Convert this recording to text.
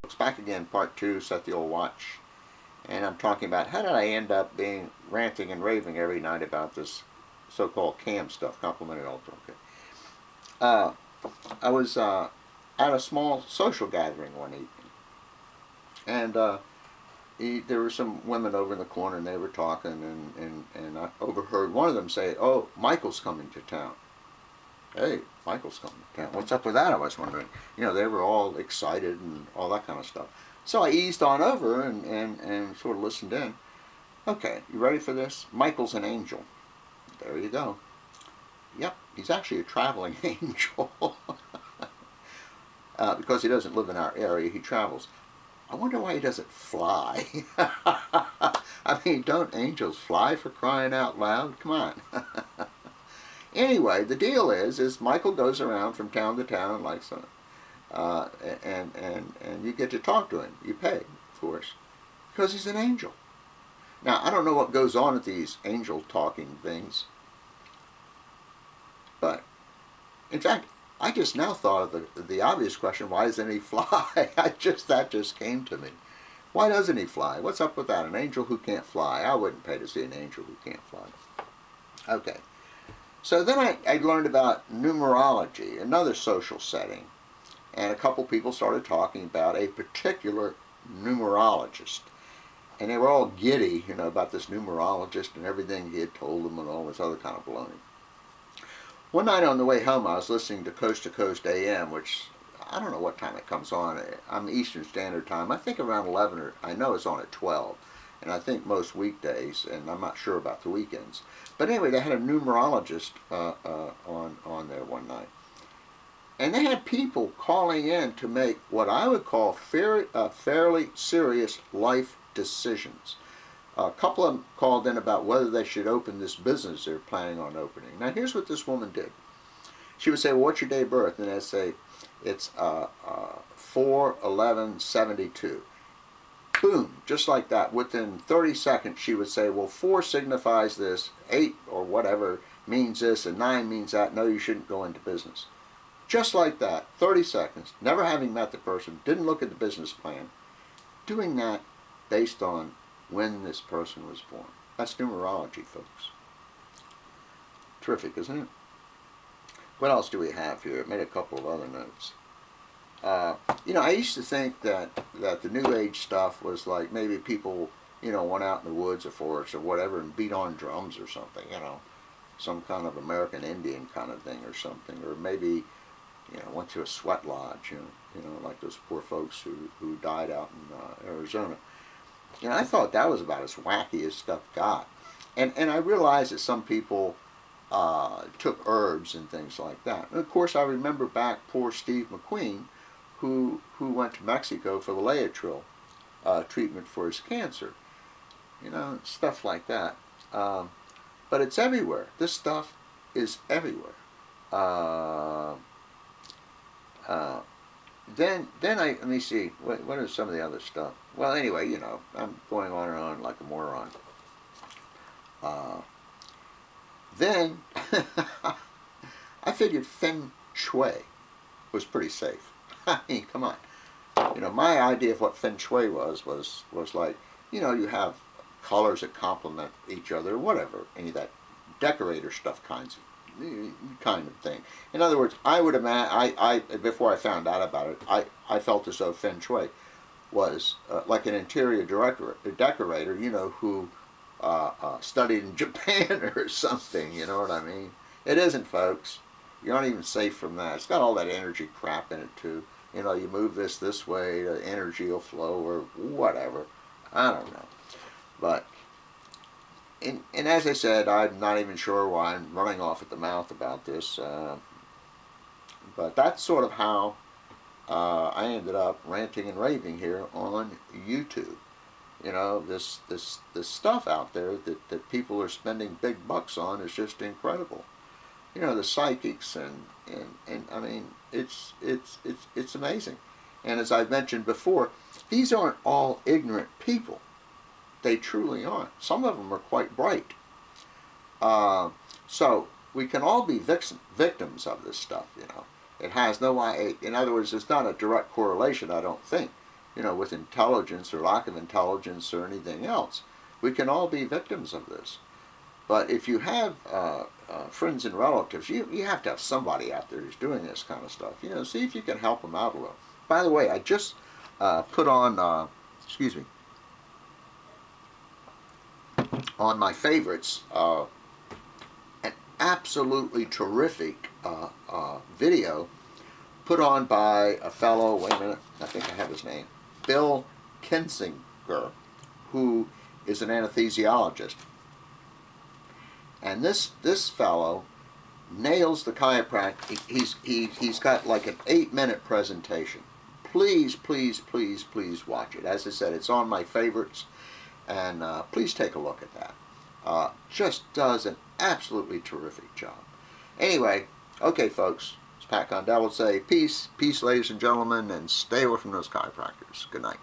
It's back again, part 2, set the old watch. And I'm talking about how did I end up being ranting and raving every night about this so-called CAM stuff, complemented ultra. Okay. I was at a small social gathering one evening, and there were some women over in the corner, and they were talking, and I overheard one of them say, "Oh, Michael's coming to town." Hey, Michael's coming to town. What's up with that? I was wondering. You know, they were all excited and all that kind of stuff. So I eased on over and sort of listened in. Okay, you ready for this? Michael's an angel. There you go. Yep, he's actually a traveling angel. Because he doesn't live in our area, he travels. I wonder why he doesn't fly. I mean, don't angels fly, for crying out loud? Come on. Anyway, the deal is Michael goes around from town to town like so, and you get to talk to him. You pay, of course, because he's an angel. Now, I don't know what goes on at these angel talking things, but in fact, I just now thought of the obvious question: why doesn't he fly? That just came to me. Why doesn't he fly? What's up with that? An angel who can't fly? I wouldn't pay to see an angel who can't fly. Okay. So then I learned about numerology, another social setting, and a couple people started talking about a particular numerologist. And they were all giddy, you know, about this numerologist and everything he had told them and all this other kind of baloney. One night on the way home, I was listening to Coast AM, which I don't know what time it comes on. I'm Eastern Standard Time. I think around 11, or I know it's on at 12. And I think most weekdays, and I'm not sure about the weekends. But anyway, they had a numerologist on there one night. And they had people calling in to make what I would call fairly serious life decisions. A couple of them called in about whether they should open this business they're planning on opening. Now, here's what this woman did. She would say, well, what's your day of birth? And they'd say, it's 4/11/72. Boom, just like that. Within 30 seconds, she would say, well, 4 signifies this, 8 or whatever means this, and 9 means that. No, you shouldn't go into business. Just like that, 30 seconds, never having met the person, didn't look at the business plan, doing that based on when this person was born. That's numerology, folks. Terrific, isn't it? What else do we have here? I made a couple of other notes. You know, I used to think that the New Age stuff was like maybe people, you know, went out in the woods or forest or whatever and beat on drums or something, you know, some kind of American Indian kind of thing or something, or maybe, you know, went to a sweat lodge, you know, like those poor folks who died out in Arizona. You know, I thought that was about as wacky as stuff got, and I realized that some people took herbs and things like that. And of course, I remember back poor Steve McQueen, who went to Mexico for the Laetrile treatment for his cancer. You know, stuff like that. But it's everywhere. This stuff is everywhere. Then let me see, what is some of the other stuff? Well, anyway, you know, I'm going on and on like a moron. Then I figured Feng Shui was pretty safe. I mean, come on. You know, my idea of what Feng Shui was like, you know, you have colors that complement each other, whatever, any of that decorator stuff kind of thing. In other words, I would imagine, before I found out about it, I felt as though Feng Shui was like an interior decorator, you know, who studied in Japan or something, you know what I mean? It isn't, folks. You're not even safe from that. It's got all that energy crap in it, too. You know, you move this way, the energy will flow or whatever. I don't know. But, and as I said, I'm not even sure why I'm running off at the mouth about this. But that's sort of how I ended up ranting and raving here on YouTube. You know, this stuff out there that people are spending big bucks on is just incredible. You know, the psychics and I mean, it's amazing. And as I've mentioned before, these aren't all ignorant people. They truly aren't. Some of them are quite bright. So we can all be victims of this stuff, you know. It has no, in other words, it's not a direct correlation, I don't think. you know, with intelligence or lack of intelligence or anything else. We can all be victims of this. But if you have friends and relatives, you have to have somebody out there who's doing this kind of stuff. You know, see if you can help them out a little. By the way, I just put on, excuse me, on my favorites, an absolutely terrific video put on by a fellow, wait a minute, I think I have his name, Bill Kinsinger, who is an anesthesiologist. And this fellow nails the chiropractic. He's got like an 8-minute presentation. Please, please, please, please watch it. As I said, it's on my favorites, and please take a look at that. Just does an absolutely terrific job. Anyway, okay, folks, as Pat Condell would say, peace, peace, ladies and gentlemen, and stay away from those chiropractors. Good night.